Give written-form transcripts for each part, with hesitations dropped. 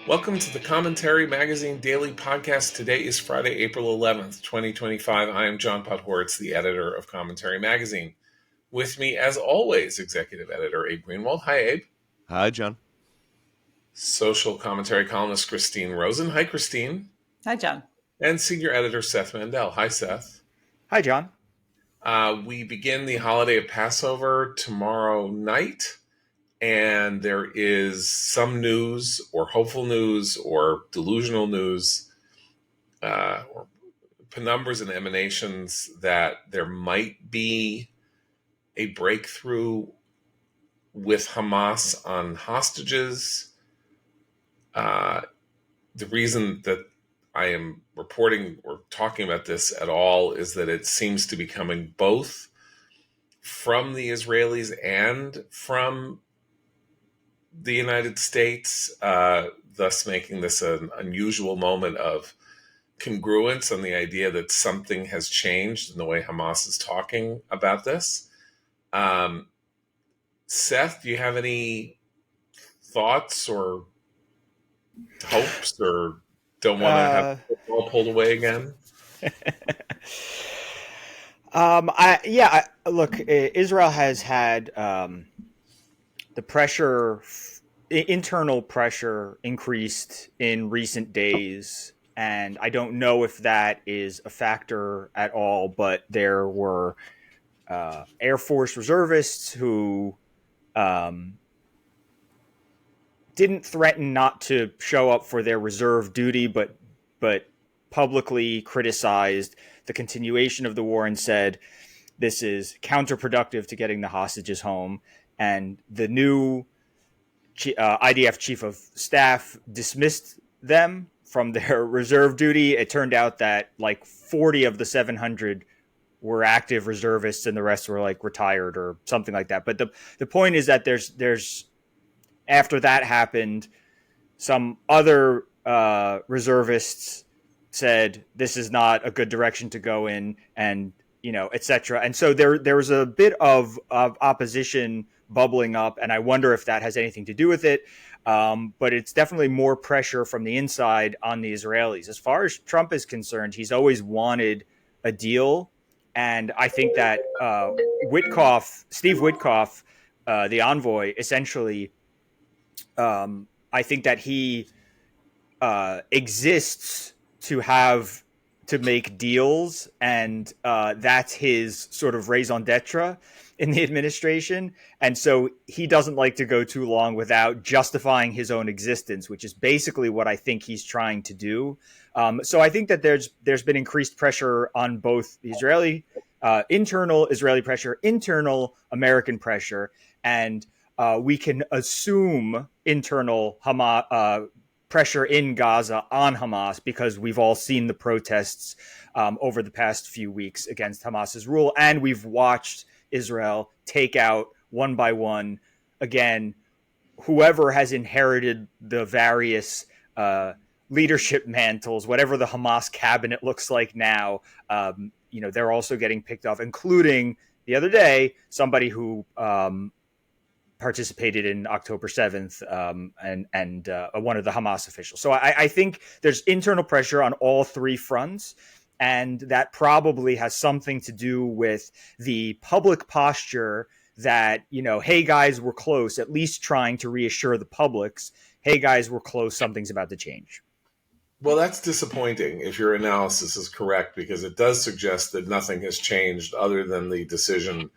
Welcome to the Commentary Magazine Daily Podcast. Today is Friday, April 11th, 2025. I am John Podhoretz, the editor of Commentary Magazine. With me, as always, executive editor Abe Greenwald. Hi, Abe. Hi, John. Social commentary columnist Christine Rosen. Hi, Christine. Hi, John. And senior editor Seth Mandel. Hi, Seth. Hi, John. We begin the holiday of Passover tomorrow night. And there is some news or hopeful news or delusional news or penumbras and emanations that there might be a breakthrough with Hamas on hostages. The reason that I am reporting or talking about this at all is that it seems to be coming both from the Israelis and from the United States, thus making this an unusual moment of congruence on the idea that something has changed in the way Hamas is talking about this. Seth, do you have any thoughts or hopes, or don't want to have football pulled away again? Look, Israel has had the pressure, internal pressure, increased in recent days, and I don't know if that is a factor at all. But there were Air Force reservists who didn't threaten not to show up for their reserve duty, but publicly criticized the continuation of the war and said this is counterproductive to getting the hostages home. And the new IDF chief of staff dismissed them from their reserve duty. It turned out that like 40 of the 700 were active reservists and the rest were like retired or something like that. But the point is that there's after that happened, some other reservists said this is not a good direction to go in, and etc. And so there was a bit of opposition bubbling up, and I wonder if that has anything to do with it. But it's definitely more pressure from the inside on the Israelis. As far as Trump is concerned, he's always wanted a deal, and I think that Steve Witkoff, the envoy, essentially, I think that he exists to make deals, and that's his sort of raison d'etre in the administration. And so he doesn't like to go too long without justifying his own existence, which is basically what I think he's trying to do. So I think that there's been increased pressure on both the Israeli internal Israeli pressure, internal American pressure, and we can assume internal Hamas pressure in Gaza on Hamas, because we've all seen the protests over the past few weeks against Hamas's rule, and we've watched Israel take out one by one, again, whoever has inherited the various leadership mantles, whatever the Hamas cabinet looks like now. They're also getting picked off, including the other day somebody who participated in October 7th and one of the Hamas officials. So I think there's internal pressure on all three fronts, and that probably has something to do with the public posture that, hey, guys, we're close, at least trying to reassure the publics, hey, guys, we're close, something's about to change. Well, that's disappointing if your analysis is correct, because it does suggest that nothing has changed other than the decision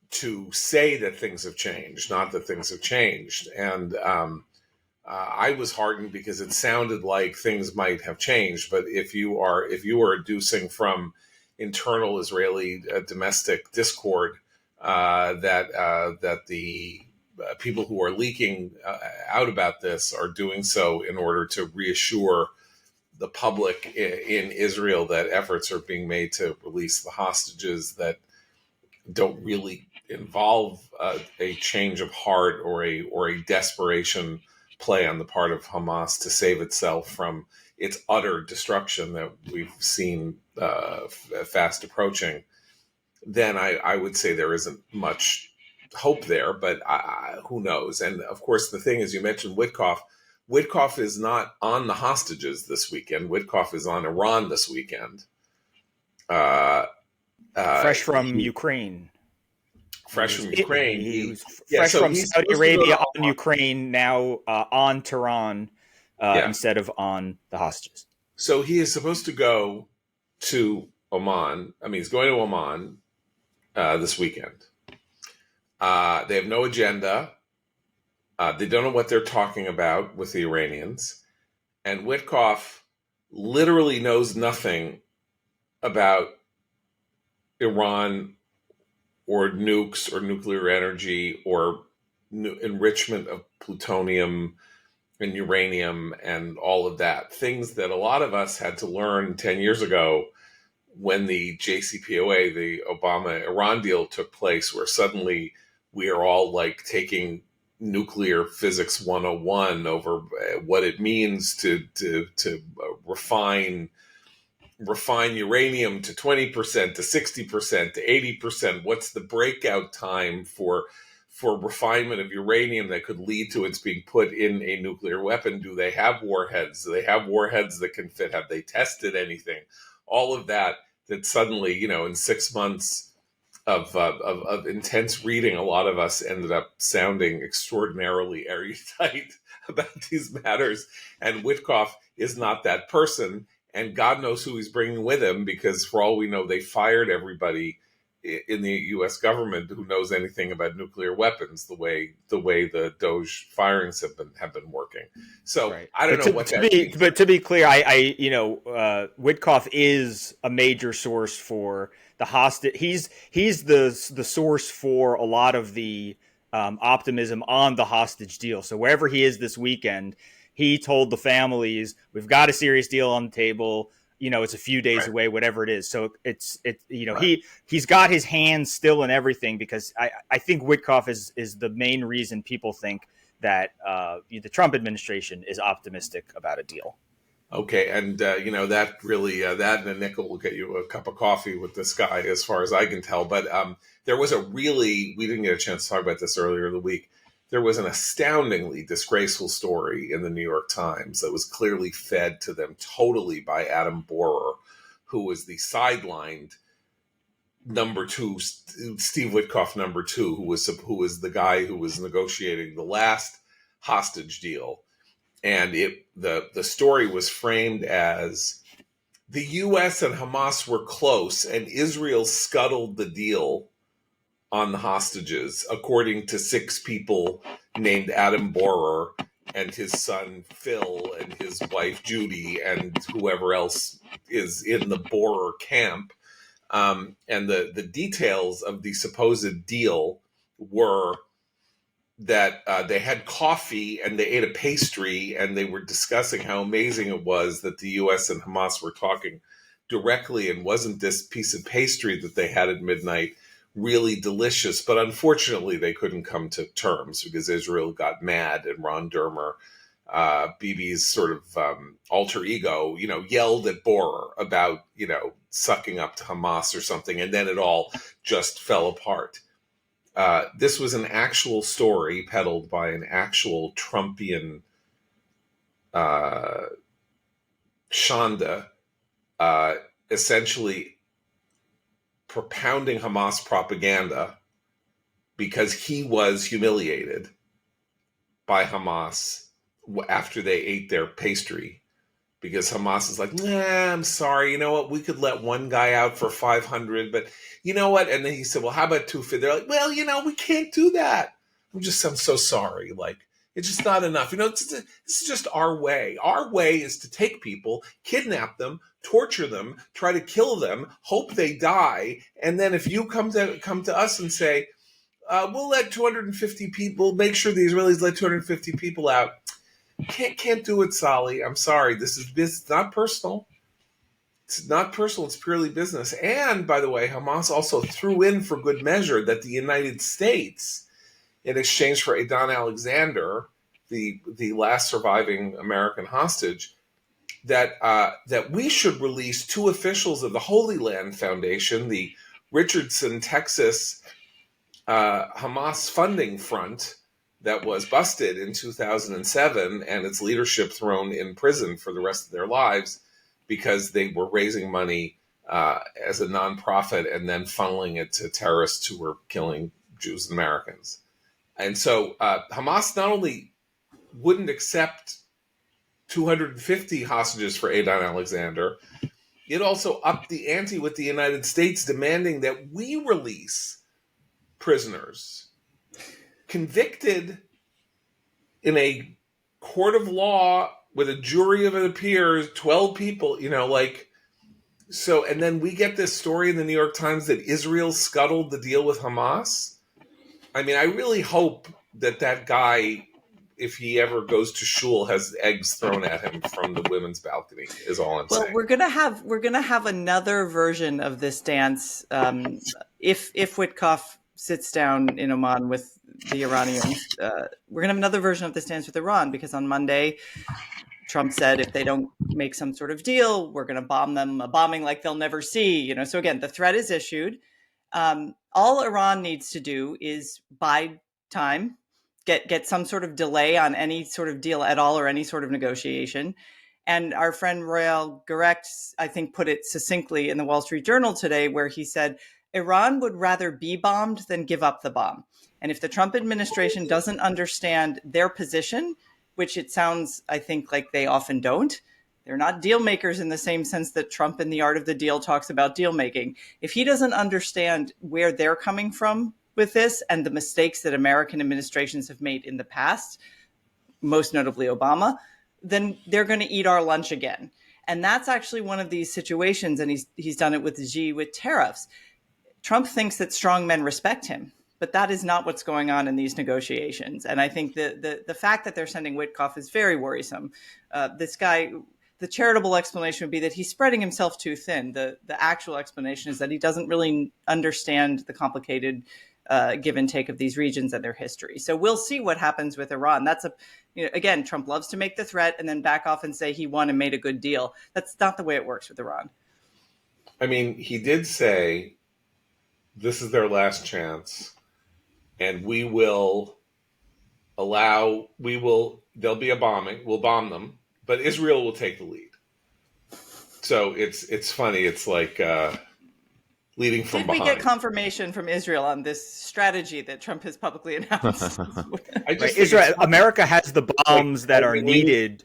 to say that things have changed, not that things have changed. And I was heartened because it sounded like things might have changed. But if you are adducing from internal Israeli domestic discord that the people who are leaking out about this are doing so in order to reassure the public in Israel that efforts are being made to release the hostages that don't really involve a change of heart or a desperation play on the part of Hamas to save itself from its utter destruction that we've seen fast approaching, then I would say there isn't much hope there, but who knows? And of course, the thing is, you mentioned Witkoff. Witkoff is not on the hostages this weekend. Witkoff is on Iran this weekend. Fresh from Ukraine. Fresh from Ukraine. He was fresh from Saudi Arabia on Ukraine, now on Tehran instead of on the hostages. So he is supposed to go to Oman. I mean, he's going to Oman this weekend. They have no agenda. They don't know what they're talking about with the Iranians. And Witkoff literally knows nothing about Iran or nukes or nuclear energy or enrichment of plutonium and uranium and all of that. Things that a lot of us had to learn 10 years ago when the JCPOA, the Obama-Iran deal, took place, where suddenly we are all like taking nuclear physics 101 over what it means to refine uranium to 20%, to 60%, to 80%. What's the breakout time for refinement of uranium that could lead to its being put in a nuclear weapon? Do they have warheads? Do they have warheads that can fit? Have they tested anything? All of that suddenly, in 6 months of intense reading, a lot of us ended up sounding extraordinarily erudite about these matters. And Witkoff is not that person. And God knows who he's bringing with him, because for all we know, they fired everybody in the U.S. government who knows anything about nuclear weapons, the way the Doge firings have been working. So right. I don't know what that means. But to be clear, Witkoff is a major source for the hostage. He's the source for a lot of the optimism on the hostage deal. So wherever he is this weekend, he told the families, "We've got a serious deal on the table. It's a few days away, whatever it is." So he's got his hands still in everything, because I think Witkoff is the main reason people think that the Trump administration is optimistic about a deal. Okay, and that really that and a nickel will get you a cup of coffee with this guy, as far as I can tell. But there was we didn't get a chance to talk about this earlier in the week. There was an astoundingly disgraceful story in the New York Times that was clearly fed to them totally by Adam Borer, who was the sidelined number two, Steve Witkoff number two, who was the guy who was negotiating the last hostage deal. And the story was framed as the U.S. and Hamas were close, and Israel scuttled the deal on the hostages, according to 6 people named Adam Borer and his son Phil and his wife Judy and whoever else is in the Borer camp. And the details of the supposed deal were that they had coffee and they ate a pastry, and they were discussing how amazing it was that the U.S. and Hamas were talking directly, and wasn't this piece of pastry that they had at midnight really delicious. But unfortunately, they couldn't come to terms because Israel got mad, and Ron Dermer, Bibi's sort of alter ego, yelled at Borer about, sucking up to Hamas or something. And then it all just fell apart. This was an actual story peddled by an actual Trumpian Shonda, essentially propounding Hamas propaganda because he was humiliated by Hamas after they ate their pastry, because Hamas is like, nah, I'm sorry. You know what? We could let one guy out for 500, but you know what? And then he said, well, how about 250? They're like, well, we can't do that. I'm so sorry. Like, it's just not enough. This is just our way. Our way is to take people, kidnap them, torture them, try to kill them, hope they die. And then if you come to us and say, we'll let 250 people, make sure the Israelis let 250 people out. Can't do it, Sally. I'm sorry. This is business, not personal. It's not personal. It's purely business. And by the way, Hamas also threw in for good measure that the United States, in exchange for Adon Alexander, the last surviving American hostage, that we should release 2 officials of the Holy Land Foundation, the Richardson, Texas Hamas funding front, that was busted in 2007 and its leadership thrown in prison for the rest of their lives because they were raising money as a nonprofit and then funneling it to terrorists who were killing Jews and Americans. And so Hamas not only wouldn't accept 250 hostages for Adon Alexander, it also upped the ante with the United States, demanding that we release prisoners convicted in a court of law with a jury of, it appears, 12 people, so, and then we get this story in the New York Times that Israel scuttled the deal with Hamas. I mean, I really hope that guy, if he ever goes to shul, has eggs thrown at him from the women's balcony, is all I'm saying. Well, we're gonna have another version of this dance if Witkoff sits down in Oman with the Iranians. We're gonna have another version of this dance with Iran, because on Monday Trump said if they don't make some sort of deal, we're going to bomb them, a bombing like they'll never see. So again, the threat is issued. All Iran needs to do is buy time, get some sort of delay on any sort of deal at all or any sort of negotiation. And our friend Royal Garect, I think, put it succinctly in the Wall Street Journal today, where he said, Iran would rather be bombed than give up the bomb. And if the Trump administration doesn't understand their position, which it sounds, I think, like they often don't. They're not deal makers in the same sense that Trump in The Art of the Deal talks about deal making. If he doesn't understand where they're coming from with this and the mistakes that American administrations have made in the past, most notably Obama, then they're going to eat our lunch again. And that's actually one of these situations, and he's done it with Xi with tariffs. Trump thinks that strong men respect him. But that is not what's going on in these negotiations. And I think the fact that they're sending Witkoff is very worrisome. This guy, the charitable explanation would be that he's spreading himself too thin. The actual explanation is that he doesn't really understand the complicated give and take of these regions and their history. So we'll see what happens with Iran. That's again, Trump loves to make the threat and then back off and say he won and made a good deal. That's not the way it works with Iran. I mean, he did say this is their last chance. And there'll be a bombing, we'll bomb them, but Israel will take the lead. So it's funny. It's like leading from behind. Did we get confirmation from Israel on this strategy that Trump has publicly announced? America has the bombs that are needed.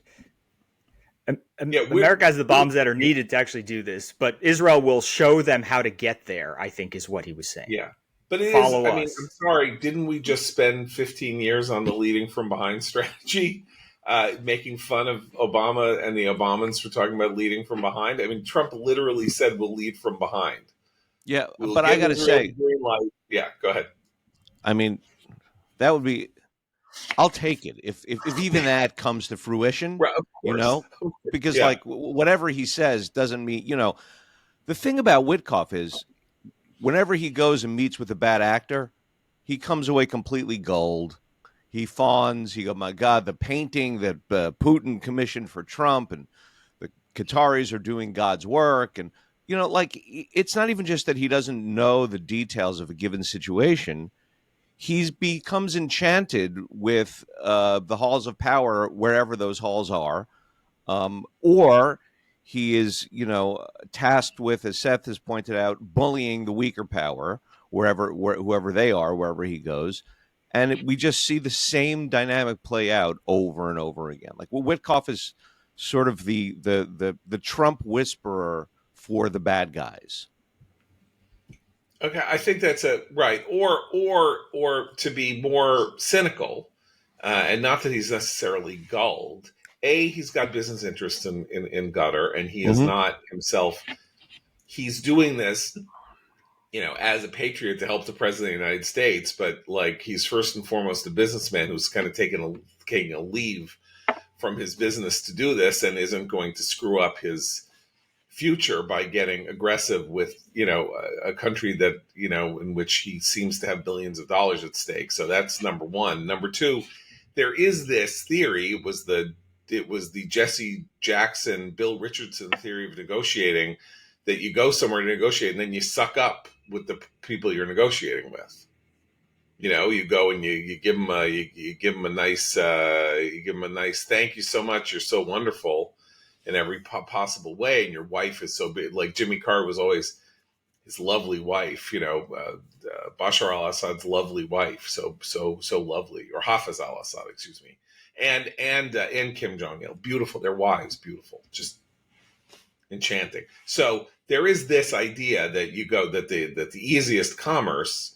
America has the bombs that are needed to actually do this, but Israel will show them how to get there, I think is what he was saying. Yeah. But I'm sorry, didn't we just spend 15 years on the leading from behind strategy, making fun of Obama and the Obamans for talking about leading from behind? I mean, Trump literally said we'll lead from behind. Yeah, but I got to say, yeah, go ahead. I mean, that would be, I'll take it if even that comes to fruition, right, of course. Because like whatever he says doesn't mean, the thing about Witkoff is, whenever he goes and meets with a bad actor, he comes away completely gold. He fawns. He goes, my God, the painting that Putin commissioned for Trump and the Qataris are doing God's work. And, it's not even just that he doesn't know the details of a given situation. He becomes enchanted with the halls of power, wherever those halls are, or he is, tasked with, as Seth has pointed out, bullying the weaker power whoever they are, wherever he goes. And we just see the same dynamic play out over and over again. Like, Witkoff is sort of the Trump whisperer for the bad guys. Okay, I think that's right. Or to be more cynical, and not that he's necessarily gulled. He's got business interests in Qatar, and he is not himself. He's doing this, as a patriot to help the president of the United States, but like he's first and foremost a businessman who's kind of taking a leave from his business to do this, and isn't going to screw up his future by getting aggressive with a country that in which he seems to have billions of dollars at stake. So that's number one. Number two, there is this theory. It was the Jesse Jackson, Bill Richardson theory of negotiating, that you go somewhere to negotiate and then you suck up with the people you're negotiating with. You go and you give them you give them a nice thank you so much, you're so wonderful in every possible way, and your wife is so big. Like Jimmy Carter was always his lovely wife, Bashar al-Assad's lovely wife, so lovely, or Hafez al-Assad, excuse me, and Kim Jong Il, beautiful, their wives, beautiful, just enchanting. So there is this idea that the easiest commerce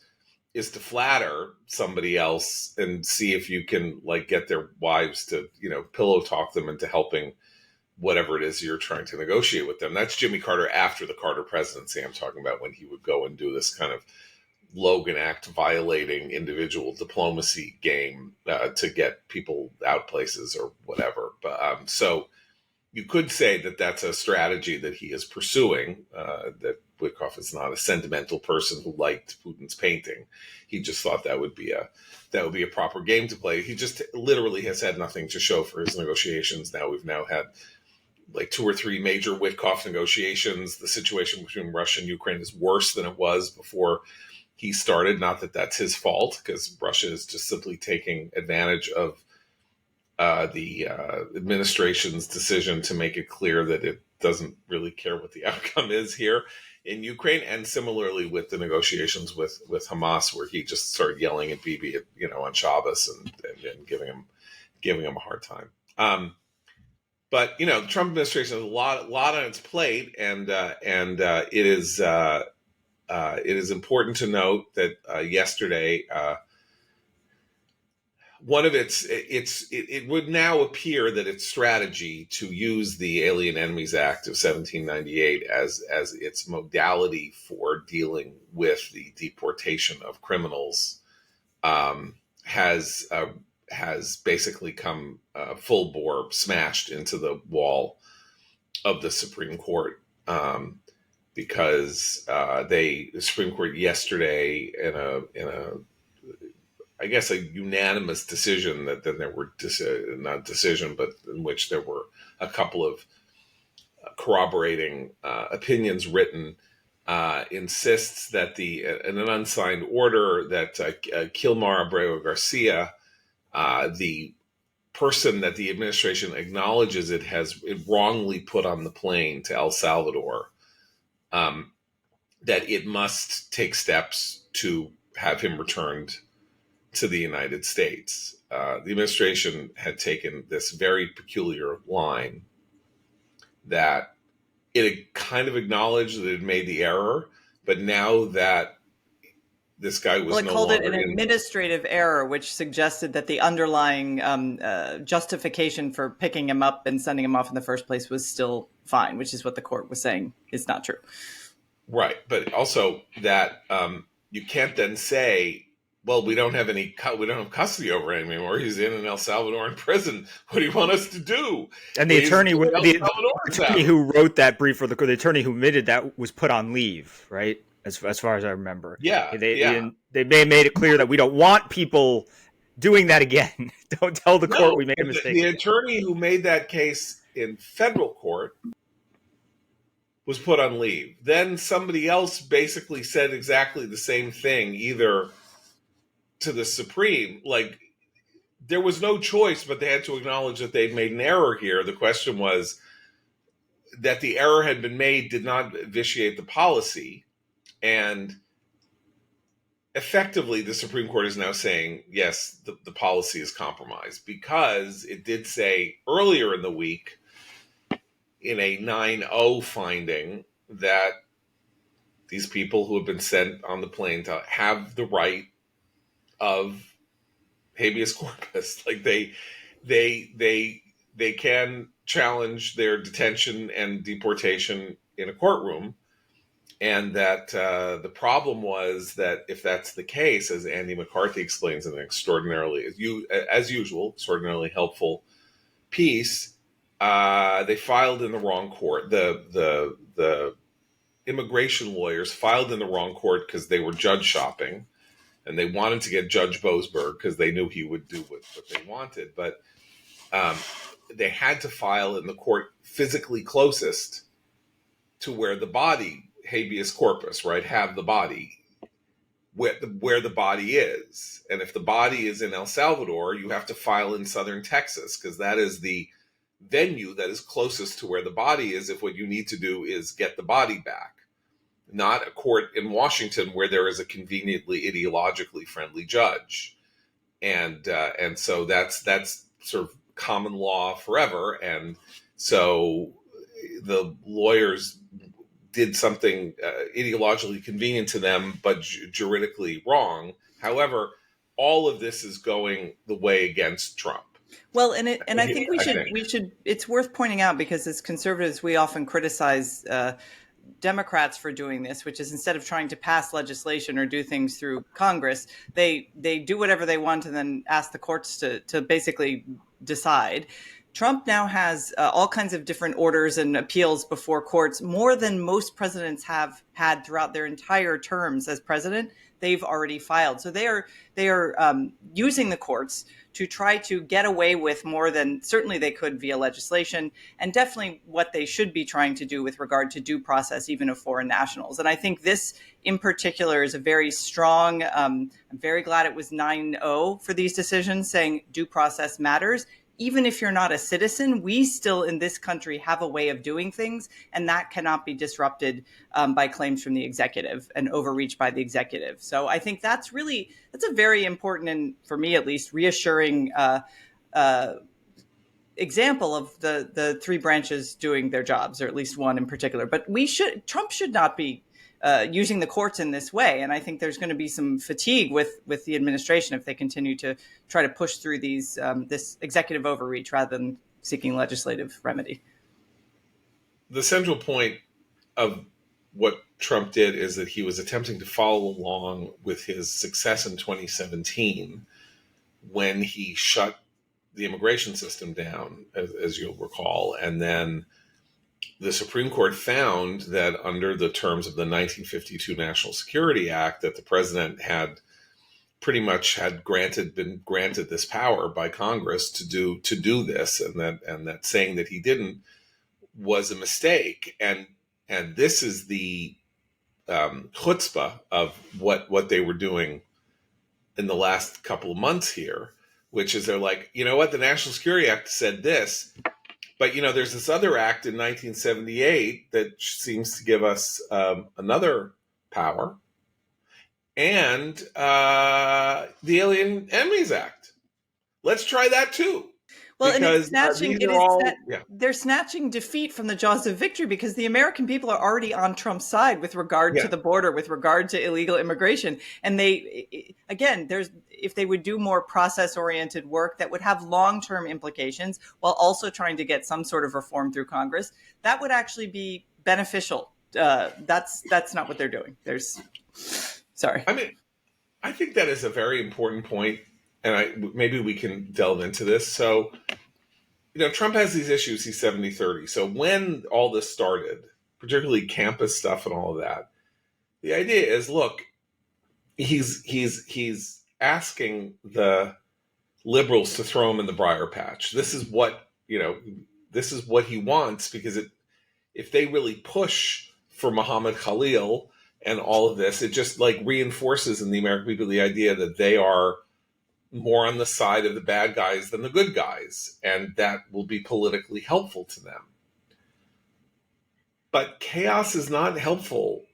is to flatter somebody else and see if you can like get their wives to pillow talk them into helping whatever it is you're trying to negotiate with them. That's Jimmy Carter after the Carter presidency. I'm talking about when he would go and do this kind of Logan Act violating individual diplomacy game to get people out places or whatever. But so you could say that that's a strategy that he is pursuing, that Witkoff is not a sentimental person who liked Putin's painting. He just thought that would be a proper game to play. He just literally has had nothing to show for his negotiations. We've had like 2 or 3 major Witkoff negotiations. The situation between Russia and Ukraine is worse than it was before he started. Not that that's his fault, because Russia is just simply taking advantage of the administration's decision to make it clear that it doesn't really care what the outcome is here in Ukraine. And similarly with the negotiations with Hamas, where he just started yelling at Bibi, on Shabbos and giving him a hard time. But the Trump administration has a lot on its plate, and it is important to note that yesterday, one of it would now appear that its strategy to use the Alien Enemies Act of 1798 as its modality for dealing with the deportation of criminals has basically come full bore smashed into the wall of the Supreme Court, because the Supreme Court yesterday in a I guess a unanimous decision that then there were not decision, but in which there were a couple of corroborating opinions written, insists that in an unsigned order that Kilmar Abreu Garcia, the person that the administration acknowledges it wrongly put on the plane to El Salvador, that it must take steps to have him returned to the United States. The administration had taken this very peculiar line that it had kind of acknowledged that it had made the error, but now that this guy was no called longer it an administrative error, which suggested that the underlying justification for picking him up and sending him off in the first place was still fine, which is what the court was saying is not true. Right, but also that you can't then say, well, we don't have custody over him anymore. He's in El Salvadoran prison. What do you want us to do? And the attorney who wrote that brief, or the attorney who admitted that, was put on leave, right? As far as I remember. Yeah. They made it clear that we don't want people doing that again. Don't tell the court we made a mistake. The attorney who made that case in federal court was put on leave. Then somebody else basically said exactly the same thing, either to the Supreme, like there was no choice, but they had to acknowledge that they'd made an error here. The question was that the error had been made did not vitiate the policy. And effectively, the Supreme Court is now saying, yes, the policy is compromised, because it did say earlier in the week in a 9-0 finding that these people who have been sent on the plane to have the right of habeas corpus, like they can challenge their detention and deportation in a courtroom, and that the problem was that if that's the case, as Andy McCarthy explains in an extraordinarily, as usual, extraordinarily helpful piece, they filed in the wrong court. The immigration lawyers filed in the wrong court because they were judge shopping. And they wanted to get Judge Boasberg because they knew he would do what they wanted. But they had to file in the court physically closest to where the body, habeas corpus, right, have the body. where the body is. And if the body is in El Salvador, you have to file in southern Texas because that is the venue that is closest to where the body is if what you need to do is get the body back, not a court in Washington where there is a conveniently ideologically friendly judge. And so that's sort of common law forever. And so the lawyers did something ideologically convenient to them, but juridically wrong. However, all of this is going the way against Trump. Well, and I think we should. It's worth pointing out because as conservatives, we often criticize Democrats for doing this, which is instead of trying to pass legislation or do things through Congress, they do whatever they want and then ask the courts to basically decide. Trump now has all kinds of different orders and appeals before courts, more than most presidents have had throughout their entire terms as president. They've already filed. So they are using the courts to try to get away with more than certainly they could via legislation, and definitely what they should be trying to do with regard to due process, even of foreign nationals. And I think this in particular is a very strong, I'm very glad it was 9-0 for these decisions saying due process matters. Even if you're not a citizen, we still in this country have a way of doing things, and that cannot be disrupted by claims from the executive and overreach by the executive. So I think that's a very important and, for me at least, reassuring example of the three branches doing their jobs, or at least one in particular. But Trump should not be using the courts in this way. And I think there's going to be some fatigue with the administration if they continue to try to push through this executive overreach rather than seeking legislative remedy. The central point of what Trump did is that he was attempting to follow along with his success in 2017 when he shut the immigration system down, as you'll recall, and then the Supreme Court found that under the terms of the 1952 National Security Act that the president had pretty much been granted this power by Congress to do this, and that saying that he didn't was a mistake. And this is the chutzpah of what they were doing in the last couple of months here, which is they're like, you know what, the National Security Act said this, but, there's this other act in 1978 that seems to give us another power, and the Alien Enemies Act. Let's try that too. Well, because, they're snatching defeat from the jaws of victory because the American people are already on Trump's side with regard to the border, with regard to illegal immigration. And if they would do more process-oriented work that would have long-term implications while also trying to get some sort of reform through Congress, that would actually be beneficial. That's not what they're doing. Sorry. I mean, I think that is a very important point. And maybe we can delve into this. So, Trump has these issues. He's 70-30. So when all this started, particularly campus stuff and all of that, the idea is, look, he's asking the liberals to throw him in the briar patch. This is what he wants, because if they really push for Muhammad Khalil and all of this, it just reinforces in the American people the idea that they are more on the side of the bad guys than the good guys, and that will be politically helpful to them. But chaos is not helpful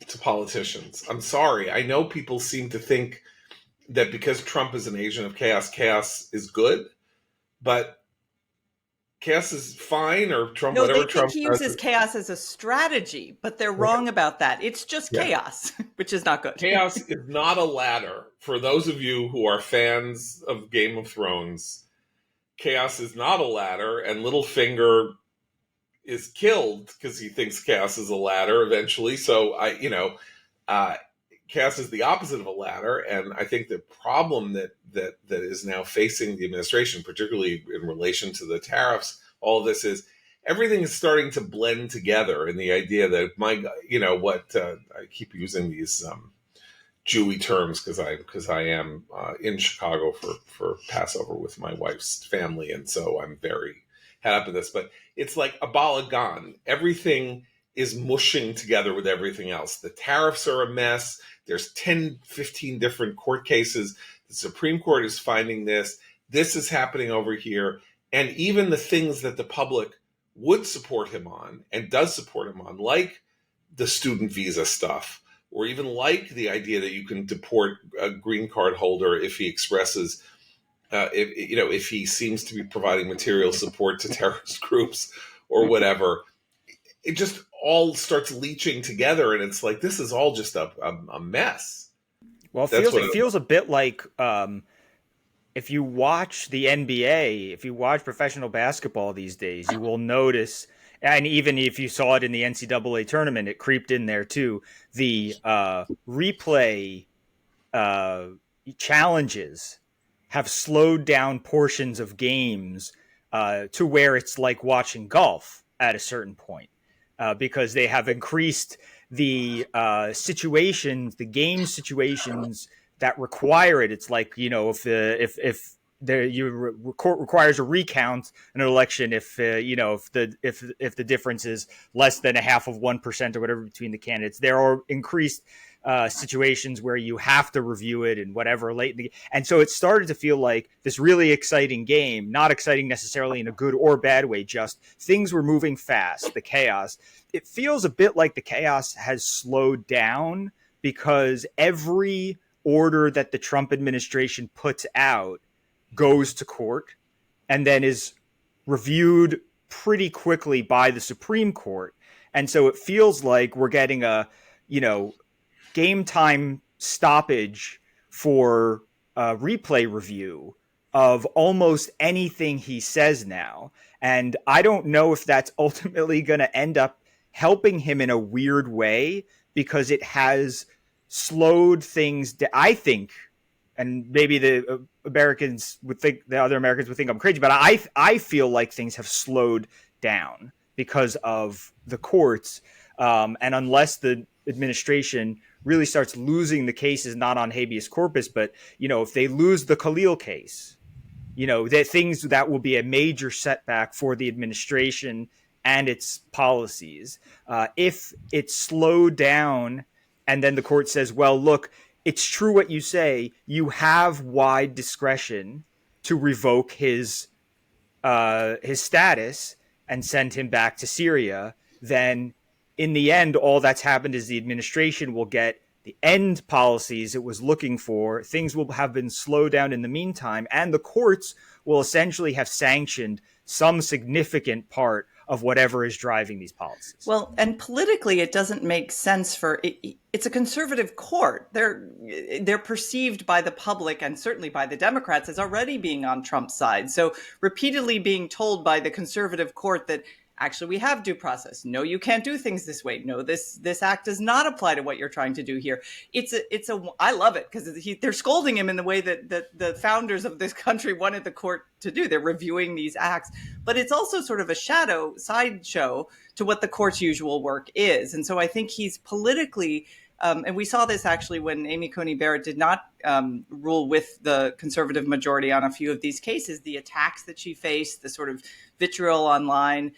to politicians. I'm sorry. I know people seem to think that because Trump is an agent of chaos is good, but chaos is fine, or Trump, no, whatever they Trump think he uses chaos as a strategy, but they're wrong about that. It's just chaos, which is not good. Chaos is not a ladder. For those of you who are fans of Game of Thrones, chaos is not a ladder, and Littlefinger is killed because he thinks chaos is a ladder eventually. So chaos is the opposite of a ladder, and I think the problem that is now facing the administration, particularly in relation to the tariffs, all of this is everything is starting to blend together in the idea that I keep using these Jewy terms because I am in Chicago for Passover with my wife's family, and so I'm very head up in this. But it's like a balagan. Everything is mushing together with everything else. The tariffs are a mess. There's 10, 15 different court cases. The Supreme Court is finding this. This is happening over here. And even the things that the public would support him on and does support him on, like the student visa stuff, or even like the idea that you can deport a green card holder if he expresses, if he seems to be providing material support to terrorist groups or whatever. It just all starts leaching together, and it's like, this is all just a mess. Well, it feels a bit like if you watch the NBA, if you watch professional basketball these days, you will notice, and even if you saw it in the NCAA tournament, it creeped in there too, the replay challenges have slowed down portions of games to where it's like watching golf at a certain point. Because they have increased the situations, the game situations that require it. It's like, if the court requires a recount in an election, if the difference is less than 0.5% or whatever between the candidates, there are increased situations where you have to review it and whatever late in the, and so it started to feel like this really exciting game, not exciting necessarily in a good or bad way, just things were moving fast, the chaos. It feels a bit like the chaos has slowed down because every order that the Trump administration puts out goes to court and then is reviewed pretty quickly by the Supreme Court. And so it feels like we're getting a, game time stoppage for replay review of almost anything he says now. And I don't know if that's ultimately going to end up helping him in a weird way, because it has slowed things. I think, and maybe the other Americans would think I'm crazy, but I feel like things have slowed down because of the courts. And unless the administration really starts losing the cases, not on habeas corpus, but, if they lose the Khalil case, that will be a major setback for the administration and its policies. If it's slowed down and then the court says, well, look, it's true what you say, you have wide discretion to revoke his status and send him back to Syria, then in the end, all that's happened is the administration will get the end policies it was looking for. Things will have been slowed down in the meantime, and the courts will essentially have sanctioned some significant part of whatever is driving these policies. Well, and politically, it doesn't make sense it's a conservative court. They're perceived by the public and certainly by the Democrats as already being on Trump's side. So repeatedly being told by the conservative court that actually we have due process. No, you can't do things this way. No, this act does not apply to what you're trying to do here. I love it because they're scolding him in the way that the founders of this country wanted the court to do. They're reviewing these acts, but it's also sort of a sideshow to what the court's usual work is. And so I think he's politically, and we saw this actually when Amy Coney Barrett did not rule with the conservative majority on a few of these cases, the attacks that she faced, the sort of vitriol online,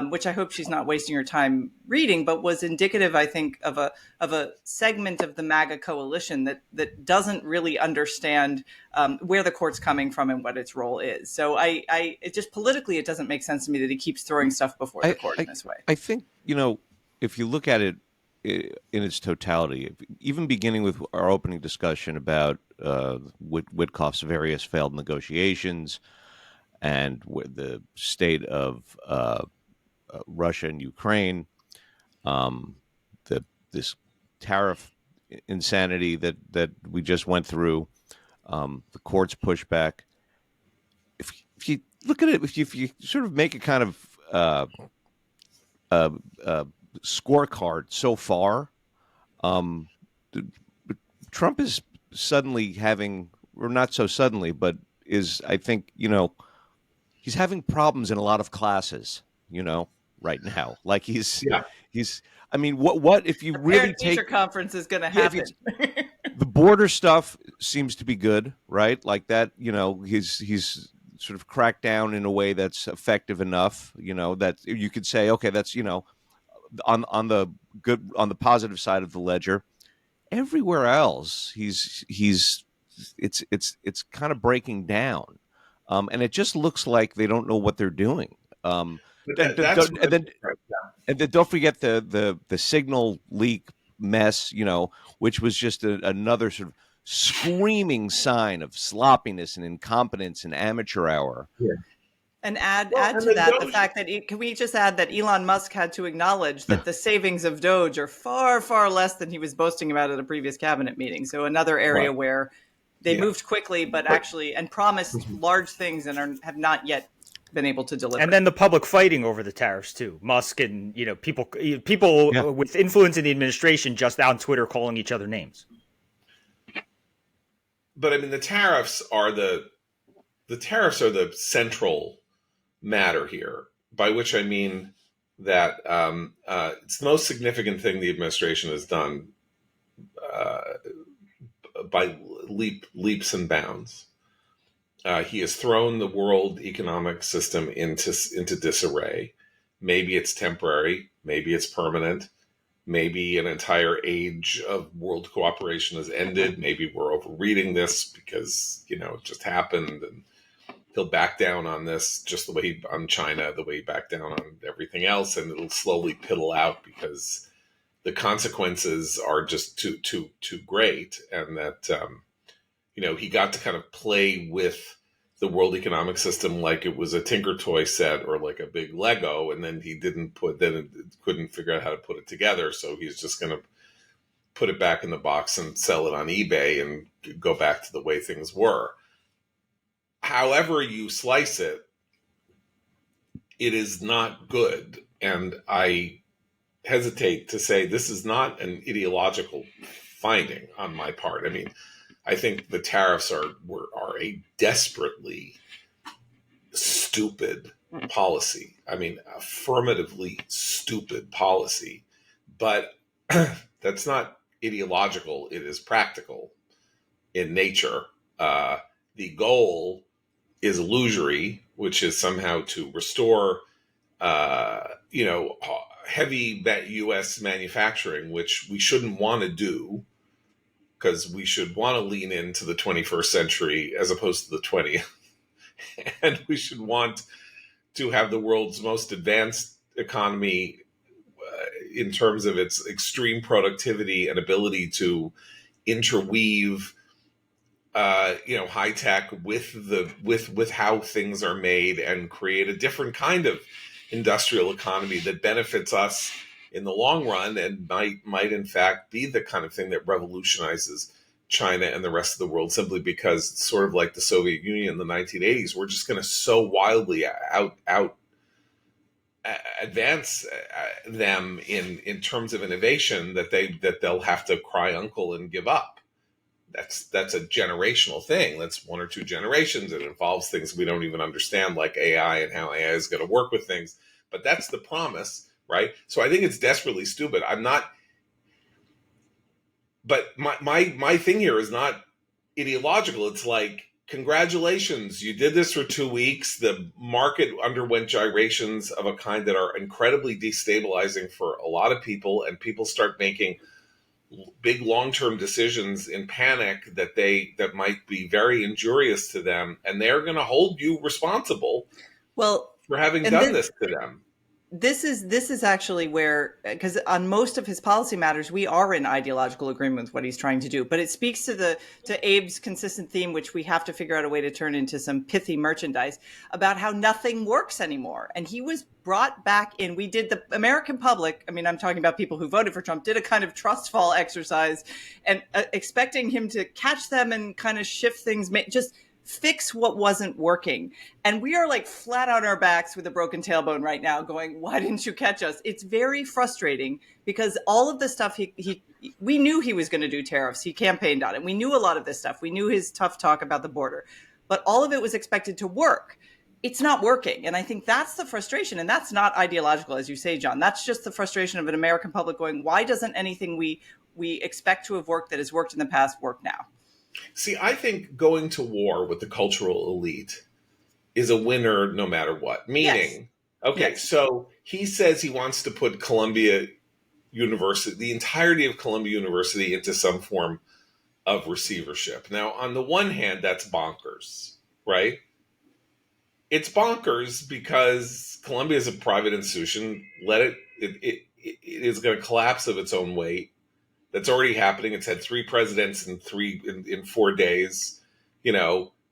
which I hope she's not wasting her time reading, but was indicative, I think, of a segment of the MAGA coalition that doesn't really understand where the court's coming from and what its role is. So it just politically, it doesn't make sense to me that he keeps throwing stuff before the court in this way. I think, if you look at it in its totality, even beginning with our opening discussion about Witkoff's various failed negotiations and the state of Russia and Ukraine, this tariff insanity that we just went through, the court's pushback. If you look at it, if you sort of make a kind of scorecard so far, Trump is suddenly having, or not so suddenly, but is, I think, he's having problems in a lot of classes, right now. Like he's, I mean, what if you really take teacher conference is going to happen. The border stuff seems to be good, right? Like that, he's sort of cracked down in a way that's effective enough, that you could say, okay, that's, on the good, on the positive side of the ledger. Everywhere else, it's kind of breaking down, and it just looks like they don't know what they're doing. But that's And then don't forget the signal leak mess, which was just another sort of screaming sign of sloppiness and incompetence and amateur hour. Yeah. And add and to that the Doge- fact that can we just add that Elon Musk had to acknowledge that the savings of Doge are far, far less than he was boasting about at a previous cabinet meeting. So another area where they moved quickly, but actually and promised large things and have not yet been able to deliver. And then the public fighting over the tariffs too. Musk and people with influence in the administration just on Twitter calling each other names. But I mean, the tariffs are the central matter here, by which I mean that it's the most significant thing the administration has done by leaps and bounds. He has thrown the world economic system into disarray. Maybe it's temporary, maybe it's permanent, maybe an entire age of world cooperation has ended. Maybe we're overreading this because it just happened, and he'll back down on this just the way on China, the way he backed down on everything else, and it'll slowly piddle out because the consequences are just too great, and that he got to kind of play with the world economic system like it was a Tinker Toy set or like a big Lego, and then he couldn't figure out how to put it together, so he's just going to put it back in the box and sell it on eBay and go back to the way things were. However you slice it, it is not good. And I hesitate to say this is not an ideological finding on my part. I mean, I think the tariffs are a desperately stupid policy. I mean, affirmatively stupid policy. But that's not ideological. It is practical in nature. The goal is illusory, which is somehow to restore, heavy U.S. manufacturing, which we shouldn't want to do because we should want to lean into the 21st century as opposed to the 20th. And we should want to have the world's most advanced economy in terms of its extreme productivity and ability to interweave high tech with how things are made and create a different kind of industrial economy that benefits us in the long run and might in fact be the kind of thing that revolutionizes China and the rest of the world, simply because it's sort of like the Soviet Union in the 1980s. We're just going to so wildly advance them in terms of innovation that they'll have to cry uncle and give up. That's a generational thing. That's 1 or 2 generations. It involves things we don't even understand, like AI and how AI is going to work with things. But that's the promise, right? So I think it's desperately stupid. I'm not. But my thing here is not ideological. It's like, congratulations, you did this for 2 weeks. The market underwent gyrations of a kind that are incredibly destabilizing for a lot of people, and people start making big long-term decisions in panic that might be very injurious to them, and they're going to hold you responsible for having done this to them. This is actually where, because on most of his policy matters, we are in ideological agreement with what he's trying to do. But it speaks to Abe's consistent theme, which we have to figure out a way to turn into some pithy merchandise, about how nothing works anymore. And he was brought back in. We did, the American public, I mean, I'm talking about people who voted for Trump, did a kind of trust fall exercise and expecting him to catch them and kind of shift things, just fix what wasn't working. And we are like flat on our backs with a broken tailbone right now going, why didn't you catch us? It's very frustrating because all of the stuff we knew he was going to do tariffs. He campaigned on it. We knew a lot of this stuff. We knew his tough talk about the border, but all of it was expected to work. It's not working. And I think that's the frustration. And that's not ideological, as you say, John. That's just the frustration of an American public going, why doesn't anything we expect to have worked that has worked in the past work now? See, I think going to war with the cultural elite is a winner no matter what. Meaning, Okay, Yes. so he says he wants to put Columbia University, the entirety of Columbia University, into some form of receivership. Now, on the one hand, that's bonkers, right? It's bonkers because Columbia is a private institution. It is going to collapse of its own weight. That's already happening. It's had 3 presidents in 4 days.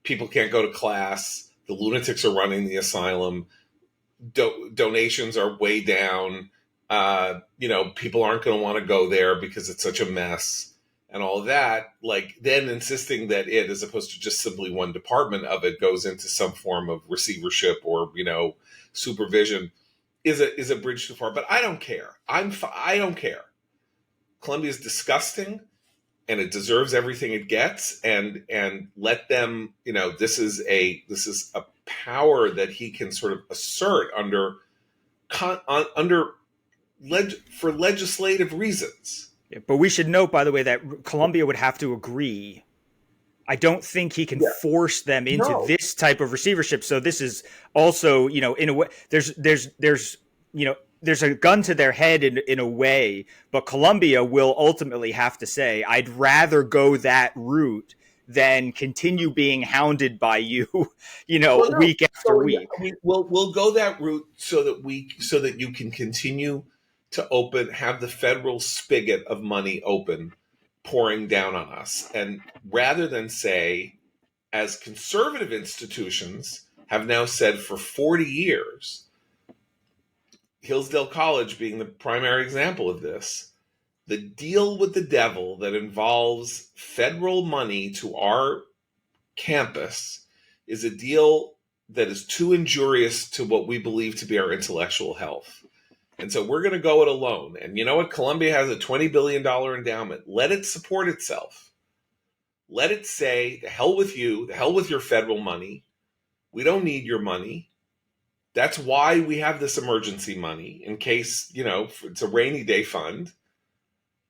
People can't go to class. The lunatics are running the asylum. Donations are way down. People aren't going to want to go there because it's such a mess and all of that. Like, then insisting that it, as opposed to just simply one department of it, goes into some form of receivership or supervision is a bridge too far. But I don't care. I don't care. Columbia is disgusting, and it deserves everything it gets. And let them. This is a power that he can sort of assert for legislative reasons. Yeah, but we should note, by the way, that Columbia would have to agree. I don't think he can force them into this type of receivership. So this is also, in a way, there's a gun to their head in a way, but Columbia will ultimately have to say, I'd rather go that route than continue being hounded by you, week after week. We'll go that route so that you can continue to have the federal spigot of money open, pouring down on us. And rather than say, as conservative institutions have now said for 40 years, Hillsdale College being the primary example of this, the deal with the devil that involves federal money to our campus is a deal that is too injurious to what we believe to be our intellectual health. And so we're going to go it alone. And you know what? Columbia has a $20 billion endowment. Let it support itself. Let it say, the hell with you, the hell with your federal money. We don't need your money. That's why we have this emergency money, in case, it's a rainy day fund.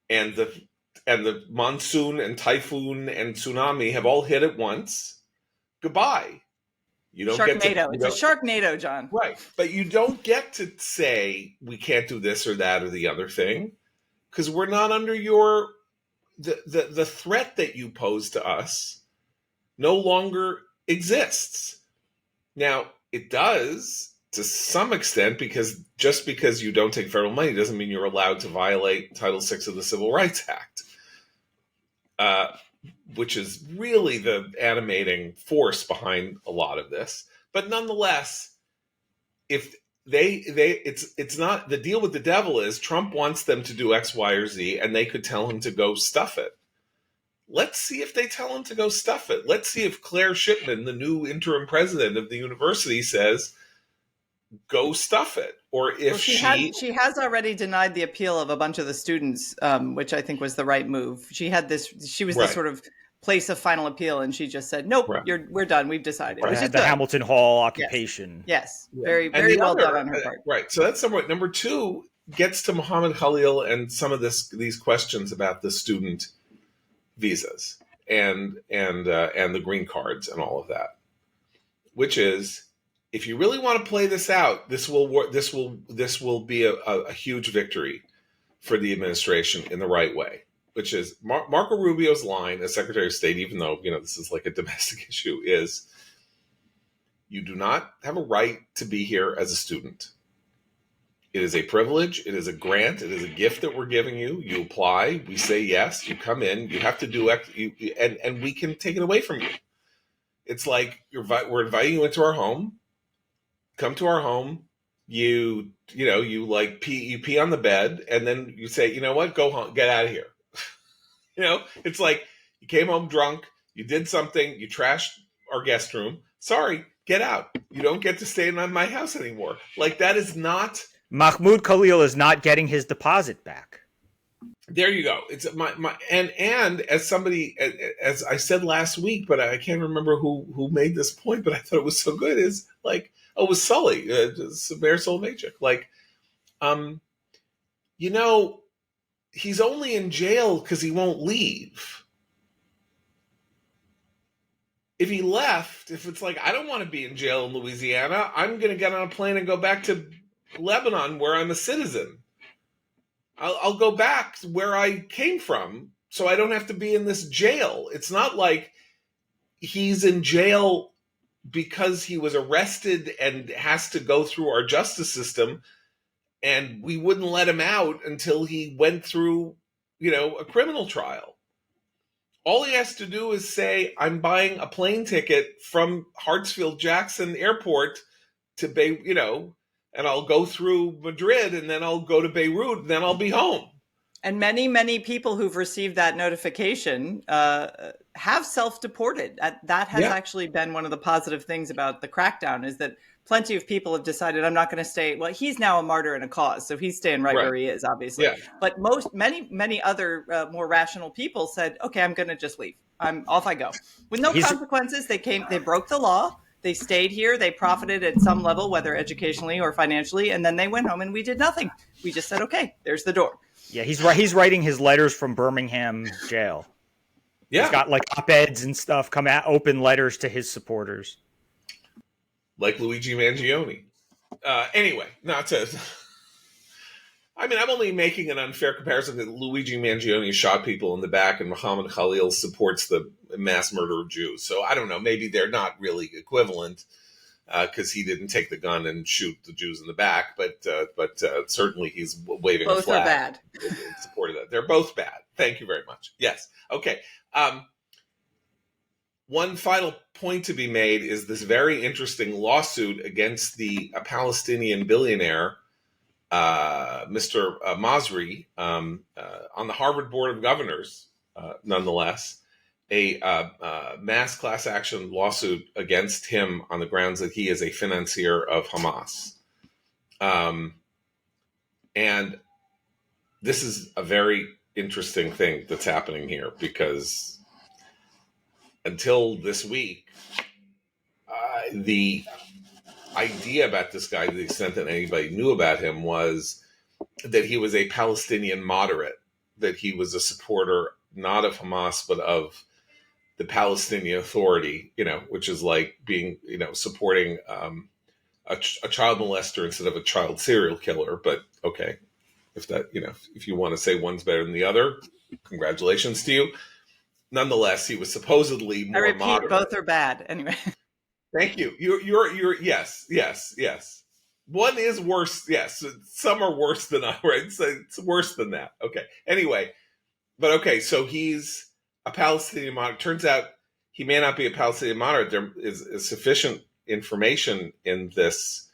And the monsoon and typhoon and tsunami have all hit at once. Goodbye. You don't Sharknado. get to, it's a Sharknado, John. Right. But you don't get to say we can't do this or that or the other thing, because we're not under the threat that you pose to us no longer exists. Now, it does to some extent, because just because you don't take federal money doesn't mean you're allowed to violate Title VI of the Civil Rights Act, which is really the animating force behind a lot of this. But nonetheless, if it's not, the deal with the devil is Trump wants them to do X, Y, or Z, and they could tell him to go stuff it. Let's see if they tell him to go stuff it. Let's see if Claire Shipman, the new interim president of the university, says, go stuff it. Or if she has already denied the appeal of a bunch of the students, which I think was the right move. She was the sort of place of final appeal, and she just said, nope, we're done. We've decided. Right. Which is the good. Hamilton Hall occupation. Yes. Very, very well done on her part. Right. So that's somewhat. Number 2 gets to Muhammad Khalil and some of these questions about the student visas and the green cards and all of that, which is, if you really want to play this out, this will be a huge victory for the administration in the right way, which is Marco Rubio's line as Secretary of State, even though this is like a domestic issue, is you do not have a right to be here as a student. It is a privilege. It is a grant. It is a gift that we're giving you. You apply. We say yes. You come in. You have to do and we can take it away from you. It's like we're inviting you into our home. Come to our home. You pee on the bed, and then you say, you know what? Go home. Get out of here. It's like you came home drunk. You did something. You trashed our guest room. Sorry, get out. You don't get to stay in my house anymore. Like, that is not. Mahmoud Khalil is not getting his deposit back. There you go. It's and as somebody, as I said last week, but I can't remember who made this point, but I thought it was so good. Is like, it was Sully, Mayor Soloveitchik. Like, he's only in jail because he won't leave. if he left, if it's like, I don't want to be in jail in Louisiana, I'm going to get on a plane and go back to Lebanon where I'm a citizen. I'll go back where I came from so I don't have to be in this jail. It's not like he's in jail because he was arrested and has to go through our justice system, and we wouldn't let him out until he went through, a criminal trial. All he has to do is say, I'm buying a plane ticket from Hartsfield-Jackson Airport to and I'll go through Madrid, and then I'll go to Beirut, and then I'll be home. And many, many people who've received that notification have self-deported. That has actually been one of the positive things about the crackdown, is that plenty of people have decided, I'm not going to stay. Well, he's now a martyr in a cause, so he's staying right where he is, obviously. Yeah. But many other more rational people said, okay, I'm going to just leave. Off I go. With no consequences. They broke the law. They stayed here. They profited at some level, whether educationally or financially, and then they went home and we did nothing. We just said, okay, there's the door. Yeah, he's writing his letters from Birmingham jail. Yeah. He's got like op-eds and stuff come out, open letters to his supporters. Like Luigi Mangione. Anyway, I'm only making an unfair comparison that Luigi Mangione shot people in the back and Muhammad Khalil supports the mass murder of Jews. So I don't know, maybe they're not really equivalent because he didn't take the gun and shoot the Jews in the back, but certainly he's waving a flag. Both are bad. In support of that. They're both bad. Thank you very much. Yes. Okay. One final point to be made is this very interesting lawsuit against the Palestinian billionaire, Mr. Masri, on the Harvard Board of Governors, nonetheless, a mass class action lawsuit against him on the grounds that he is a financier of Hamas. And this is a very interesting thing that's happening here, because until this week, the idea about this guy, to the extent that anybody knew about him, was that he was a Palestinian moderate, that he was a supporter not of Hamas but of the Palestinian Authority, which is like being, supporting a child molester instead of a child serial killer. But okay, if you want to say one's better than the other, congratulations to you. Nonetheless, he was supposedly more moderate. I repeat, both are bad. Anyway. Thank you. You're yes. One is worse. Yes, some are worse than others. Right? So it's worse than that. Okay. Anyway, but okay. So he's a Palestinian moderate. Turns out he may not be a Palestinian moderate. There is sufficient information in this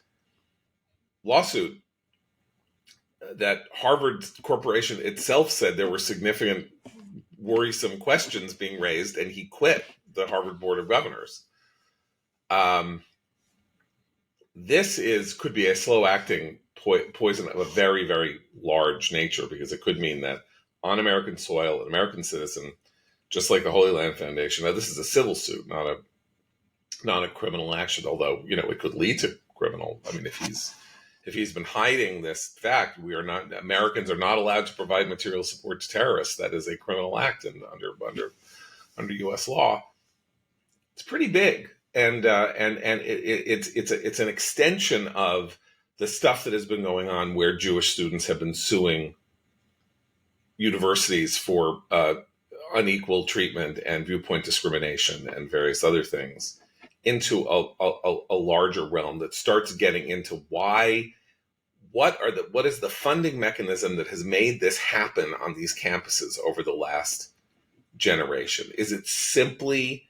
lawsuit that Harvard Corporation itself said there were significant worrisome questions being raised, and he quit the Harvard Board of Governors. This could be a slow-acting poison of a very, very large nature, because it could mean that on American soil, an American citizen, just like the Holy Land Foundation, now this is a civil suit, not a criminal action, although, it could lead to criminal. I mean, if he's been hiding this fact, Americans are not allowed to provide material support to terrorists. That is a criminal act under U.S. law. It's pretty big. And it's an extension of the stuff that has been going on, where Jewish students have been suing universities for unequal treatment and viewpoint discrimination and various other things, into a larger realm that starts getting into what is the funding mechanism that has made this happen on these campuses over the last generation? Is it simply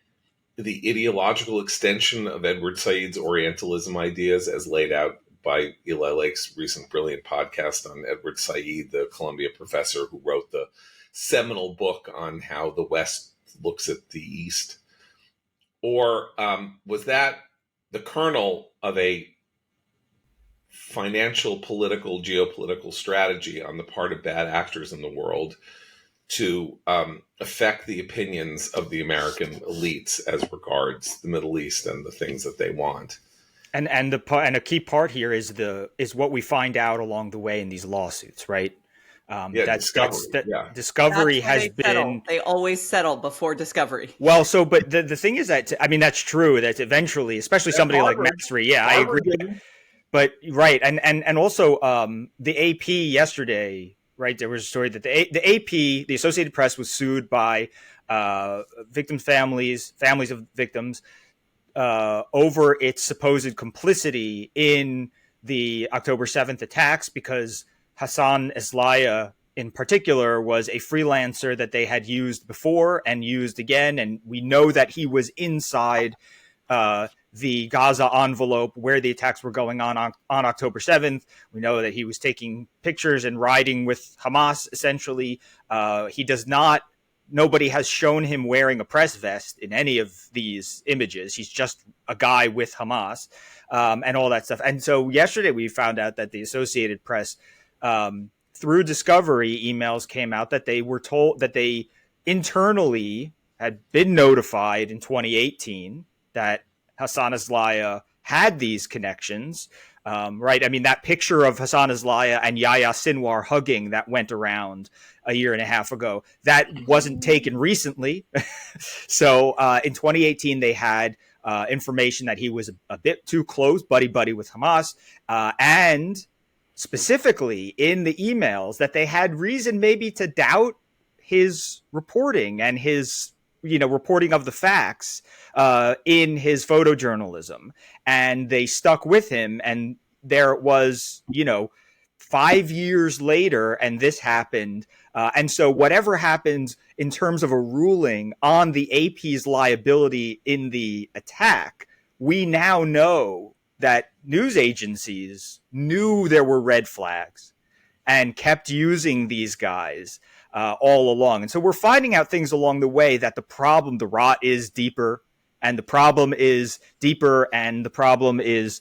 the ideological extension of Edward Said's Orientalism ideas as laid out by Eli Lake's recent brilliant podcast on Edward Said, the Columbia professor who wrote the seminal book on how the West looks at the East? Or was that the kernel of a financial, political, geopolitical strategy on the part of bad actors in the world to affect the opinions of the American elites as regards the Middle East and the things that they want? And a key part here is what we find out along the way in these lawsuits, right? Yeah, Discovery. Discovery That's where has they been. settle. They always settle before Discovery. Well, so, but the thing is that, I mean, that's true, that eventually, especially somebody like Harvard. Masry, yeah, I Harvard agree. didn't. But right, and also the AP yesterday, right? There was a story that the AP, the Associated Press, was sued by victim families of victims over its supposed complicity in the October 7th attacks, because Hassan Eslaya in particular was a freelancer that they had used before and used again, and we know that he was inside the Gaza envelope where the attacks were going on October 7th. We know that he was taking pictures and riding with Hamas, essentially. He does not, nobody has shown him wearing a press vest in any of these images. He's just a guy with Hamas and all that stuff. And so yesterday we found out that the Associated Press, through Discovery, emails came out that they were told that they internally had been notified in 2018 that Hassan Eslaya had these connections, right? I mean, that picture of Hassan Eslaya and Yahya Sinwar hugging that went around a year and a half ago, that wasn't taken recently. So in 2018, they had information that he was a bit too close, buddy with Hamas, and specifically in the emails that they had reason maybe to doubt his reporting and his reporting of the facts in his photojournalism, and they stuck with him. And there it was, 5 years later, and this happened. And so whatever happens in terms of a ruling on the AP's liability in the attack, we now know that news agencies knew there were red flags and kept using these guys all along. And so we're finding out things along the way that the rot is deeper, and the problem is deeper, and the problem is,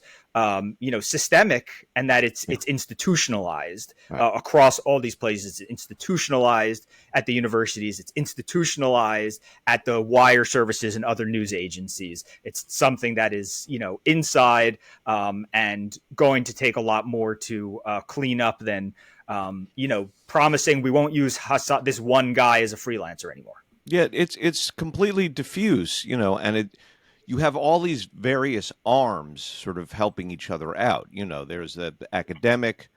systemic, and that it's institutionalized across all these places. It's institutionalized at the universities. It's institutionalized at the wire services and other news agencies. It's something that is, inside and going to take a lot more to clean up than, promising we won't use this one guy as a freelancer anymore. Yeah, it's completely diffuse, and you have all these various arms sort of helping each other out. There's the academic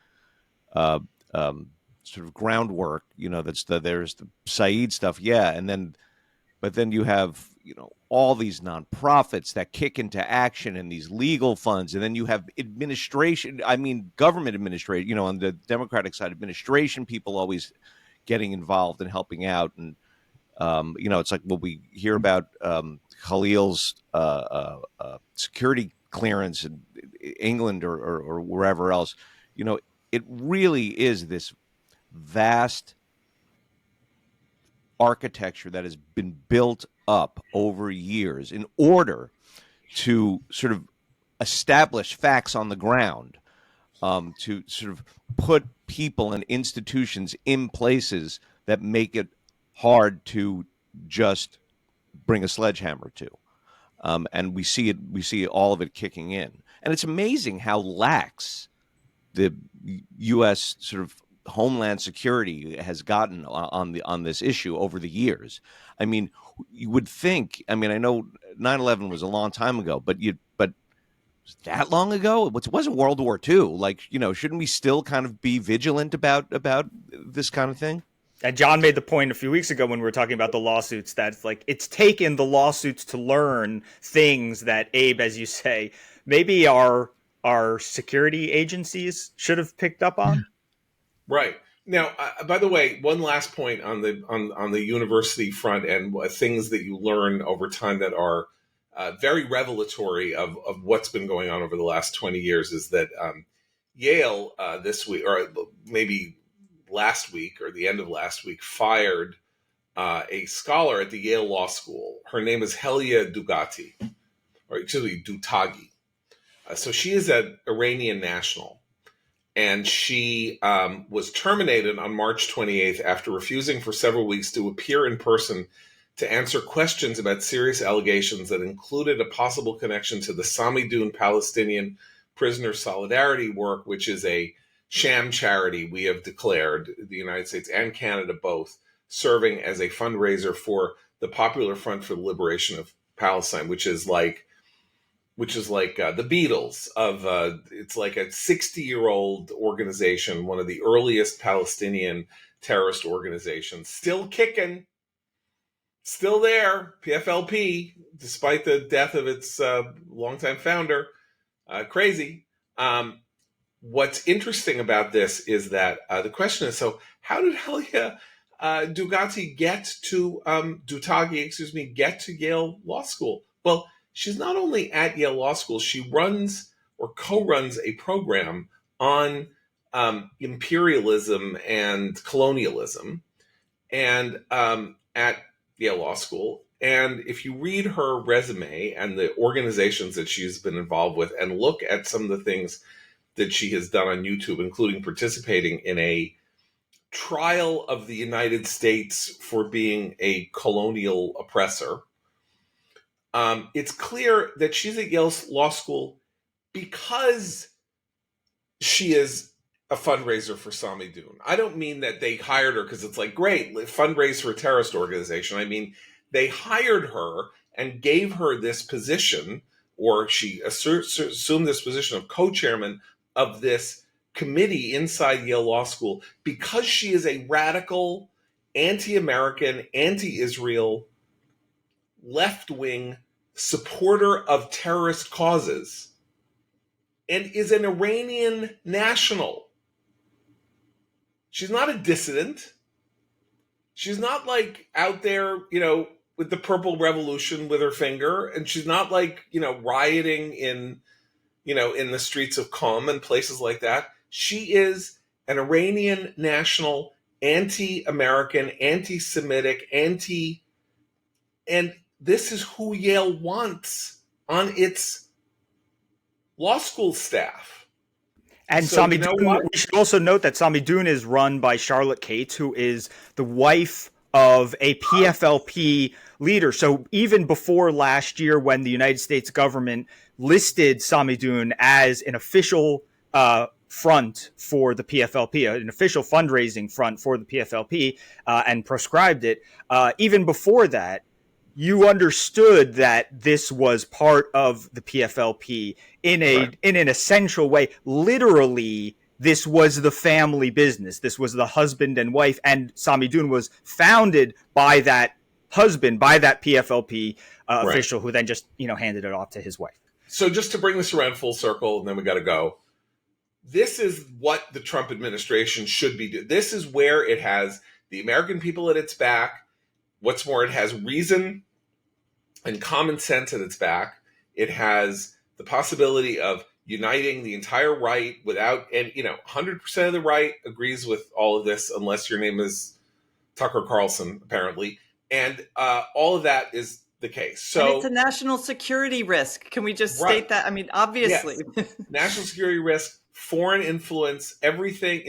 sort of groundwork, there's the Saeed stuff, but then you have all these nonprofits that kick into action, and these legal funds, and then you have administration. I mean, government administration. On the Democratic side, administration people always getting involved and helping out, and it's like what we hear about Khalil's security clearance in England or wherever else. It really is this vast architecture that has been built up over years in order to sort of establish facts on the ground, to sort of put people and institutions in places that make it hard to just bring a sledgehammer to. And we see all of it kicking in. And it's amazing how lax the U.S. sort of Homeland Security has gotten on this issue over the years. I mean, you would think. I mean, I know 9/11 was a long time ago, but was that long ago? It wasn't World War II. Like, shouldn't we still kind of be vigilant about this kind of thing? And John made the point a few weeks ago when we were talking about the lawsuits that it's taken the lawsuits to learn things that, Abe, as you say, maybe our security agencies should have picked up on. Right. Now, by the way, one last point on the university front and things that you learn over time that are very revelatory of what's been going on over the last 20 years is that Yale this week, or maybe last week or the end of last week, fired a scholar at the Yale Law School. Her name is Helia Dugati, or actually Dutagi. So she is an Iranian national. And she was terminated on March 28th after refusing for several weeks to appear in person to answer questions about serious allegations that included a possible connection to the Samidun Palestinian Prisoner Solidarity Work, which is a sham charity we have declared, the United States and Canada both, serving as a fundraiser for the Popular Front for the Liberation of Palestine, which is like the Beatles of it's like a 60-year-old organization, one of the earliest Palestinian terrorist organizations, still kicking, still there, PFLP, despite the death of its longtime founder. Crazy. What's interesting about this is that the question is, so how did Helia Dugati get to get to Yale Law School? Well, she's not only at Yale Law School, she runs or co-runs a program on imperialism and colonialism, and at Yale Law School. And if you read her resume and the organizations that she's been involved with, and look at some of the things that she has done on YouTube, including participating in a trial of the United States for being a colonial oppressor, it's clear that she's at Yale Law School because she is a fundraiser for Sami Dun. I don't mean that they hired her because it's like, great, fundraise for a terrorist organization. I mean, they hired her and gave her this position, or she assumed this position of co-chairman of this committee inside Yale Law School because she is a radical, anti-American, anti-Israel, left-wing supporter of terrorist causes, and is an Iranian national. She's not a dissident. She's not like out there, with the purple revolution with her finger, and she's not like, rioting in the streets of Qom and places like that. She is an Iranian national, anti-American, anti-Semitic, and this is who Yale wants on its law school staff. And So Sami you know Dun, what? we should also note that Sami Dun is run by Charlotte Cates, who is the wife of a PFLP leader. So even before last year, when the United States government listed Sami Dun as an official front for the PFLP, an official fundraising front for the PFLP, and proscribed it, even before that, you understood that this was part of the PFLP in an essential way. Literally, this was the family business. This was the husband and wife, and Sami Dun was founded by that husband, by that PFLP official, who then just handed it off to his wife. So just to bring this around full circle, and then we got to go. This is what the Trump administration should be doing. This is where it has the American people at its back. What's more, it has reason and common sense at its back. It has the possibility of uniting the entire right without, and 100% of the right agrees with all of this, unless your name is Tucker Carlson, apparently. And all of that is the case. So and it's a national security risk. Can we just state that? I mean, obviously. Yes. National security risk, foreign influence, everything,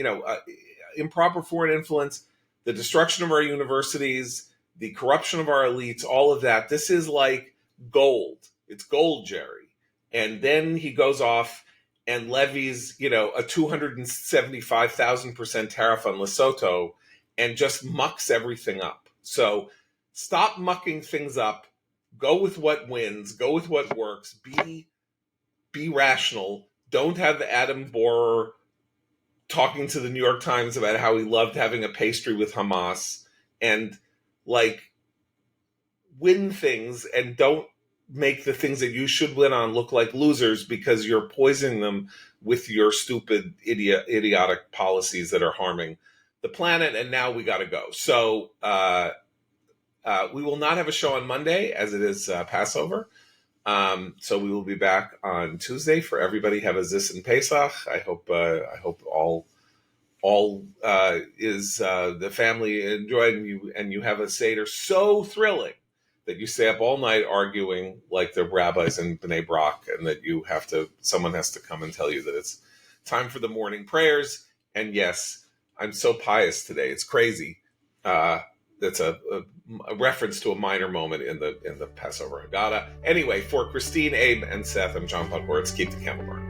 improper foreign influence, the destruction of our universities, the corruption of our elites, all of that. This is like gold. It's gold, Jerry. And then he goes off and levies, a 275,000% tariff on Lesotho and just mucks everything up. So stop mucking things up. Go with what wins. Go with what works. Be rational. Don't have Adam Borer talking to the New York Times about how he loved having a pastry with Hamas, and win things, and don't make the things that you should win on look like losers because you're poisoning them with your stupid, idiotic policies that are harming the planet. And now we got to go. So we will not have a show on Monday, as it is Passover. So we will be back on Tuesday. For everybody, have a Zis and Pesach. I hope all is the family enjoyed, and you have a Seder so thrilling that you stay up all night arguing like the rabbis in Bnei Brak, and that someone has to come and tell you that it's time for the morning prayers. And yes, I'm so pious today. It's crazy. That's a reference to a minor moment in the Passover Haggadah. Anyway, for Christine, Abe, and Seth, I'm John Podhoretz. Keep the candle burning.